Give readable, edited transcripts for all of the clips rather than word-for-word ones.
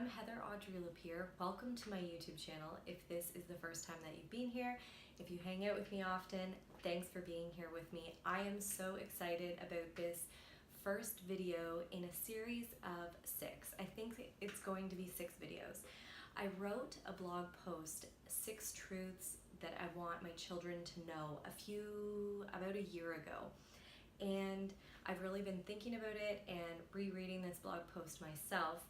I'm Audrey Lapier. Welcome to my YouTube channel. If this is the first time that you've been here, if you hang out with me often, thanks for being here with me. I am so excited about this first video in a series of 6. I think it's going to be 6 videos. I wrote a blog post, 6 truths that I want my children to know about a year ago. And I've really been thinking about it and rereading this blog post myself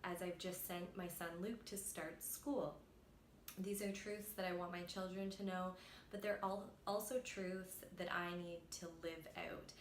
as I've just sent my son Luke to start school. These are truths that I want my children to know, but they're also truths that I need to live out.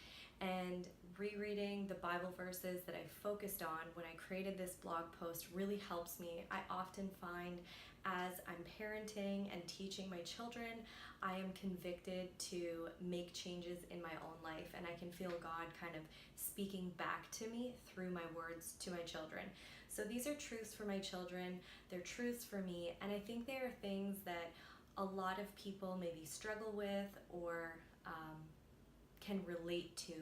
And rereading the Bible verses that I focused on when I created this blog post really helps me. I often find as I'm parenting and teaching my children, I am convicted to make changes in my own life, and I can feel God kind of speaking back to me through my words to my children. So these are truths for my children, they're truths for me, and I think they are things that a lot of people maybe struggle with or can relate to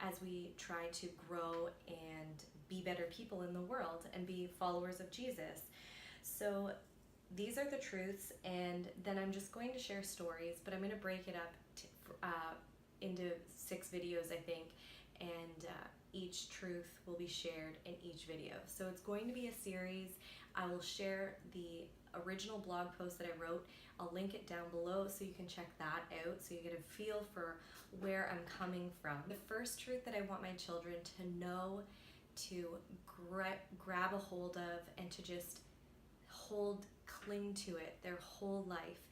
as we try to grow and be better people in the world and be followers of Jesus. So these are the truths, and then I'm just going to share stories, but I'm going to break it up into 6 videos, I think, and each truth will be shared in each video. So it's going to be a series. I will share the original blog post that I wrote. I'll link it down below so you can check that out, so you get a feel for where I'm coming from. The first truth that I want my children to know, to grab a hold of, and to just cling to it their whole life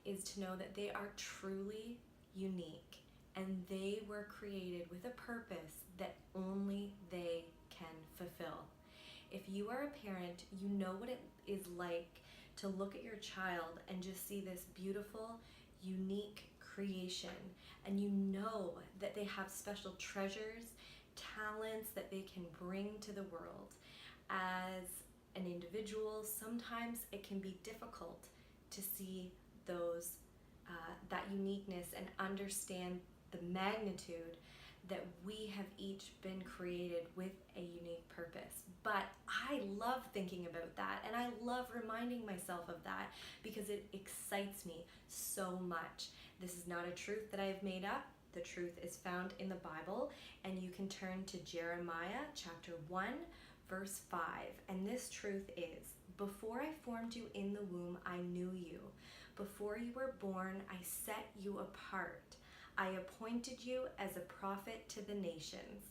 is to know that they are truly unique and they were created with a purpose that only they can fulfill. If you are a parent, you know what it is like to look at your child and just see this beautiful, unique creation, and you know that they have special treasures, talents that they can bring to the world. As an individual, sometimes it can be difficult to see that uniqueness and understand the magnitude that we have each been created with a unique purpose. But I love thinking about that, and I love reminding myself of that because it excites me so much. This is not a truth that I've made up. The truth is found in the Bible, and you can turn to Jeremiah chapter 1, verse 5, and this truth is, "Before I formed you in the womb, I knew you. Before you were born, I set you apart. I appointed you as a prophet to the nations."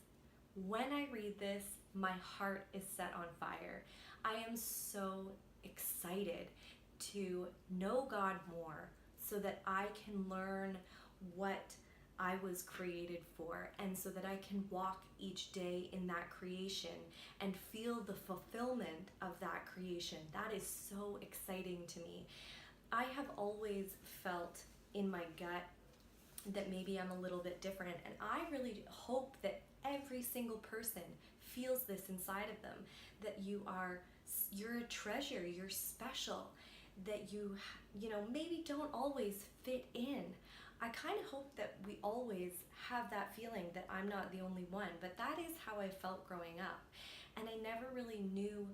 When I read this, my heart is set on fire. I am so excited to know God more so that I can learn what I was created for, and so that I can walk each day in that creation and feel the fulfillment of that creation. That is so exciting to me. I have always felt in my gut that maybe I'm a little bit different, and I really hope that every single person feels this inside of them, that you're a treasure, you're special, that you maybe don't always fit in. I kind of hope that we always have that feeling that I'm not the only one, but that is how I felt growing up. And I never really knew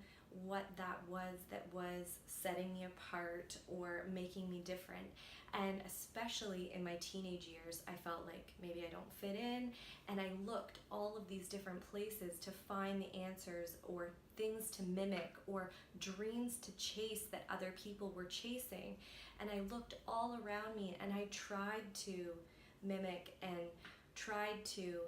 what that was setting me apart or making me different. And especially in my teenage years, I felt like maybe I don't fit in, and I looked all of these different places to find the answers or things to mimic or dreams to chase that other people were chasing. And I looked all around me and I tried to mimic and tried to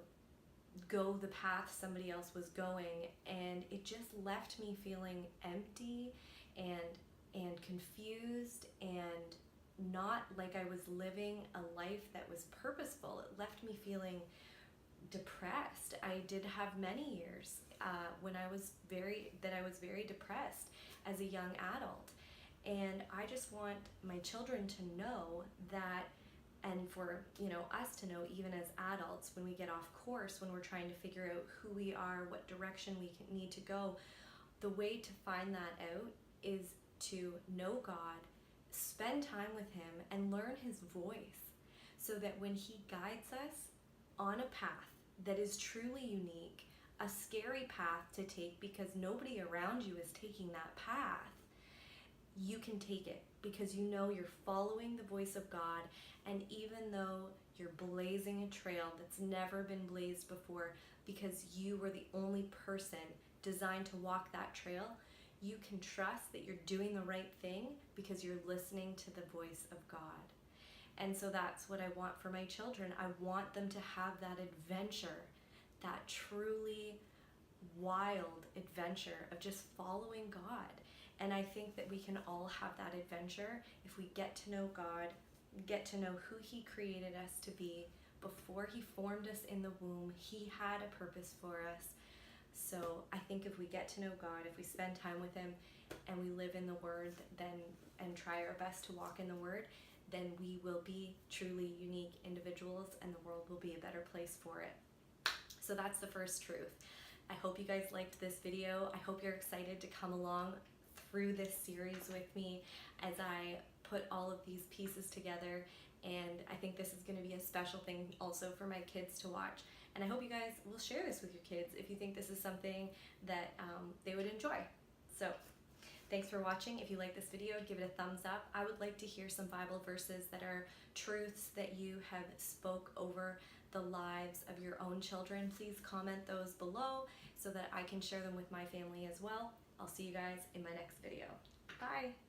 go the path somebody else was going, and it just left me feeling empty and confused and not like I was living a life that was purposeful. It left me feeling depressed. I did have many years when I was very depressed as a young adult, and I just want my children to know that, and for us to know even as adults, when we get off course, when we're trying to figure out who we are, what direction we need to go, the way to find that out is to know God, spend time with Him, and learn His voice, so that when He guides us on a path that is truly unique, a scary path to take because nobody around you is taking that path, you can take it because you know you're following the voice of God. And even though you're blazing a trail that's never been blazed before because you were the only person designed to walk that trail, you can trust that you're doing the right thing because you're listening to the voice of God. And so that's what I want for my children. I want them to have that adventure, that truly wild adventure of just following God. And I think that we can all have that adventure if we get to know God, get to know who He created us to be. Before He formed us in the womb, He had a purpose for us. So I think if we get to know God, if we spend time with Him and we live in the Word, then and try our best to walk in the Word, then we will be truly unique individuals and the world will be a better place for it. So that's the first truth. I hope you guys liked this video. I hope you're excited to come along through this series with me as I put all of these pieces together. And I think this is going to be a special thing also for my kids to watch. And I hope you guys will share this with your kids if you think this is something that they would enjoy. So thanks for watching. If you like this video, give it a thumbs up. I would like to hear some Bible verses that are truths that you have spoke over the lives of your own children. Please comment those below so that I can share them with my family as well. I'll see you guys in my next video. Bye.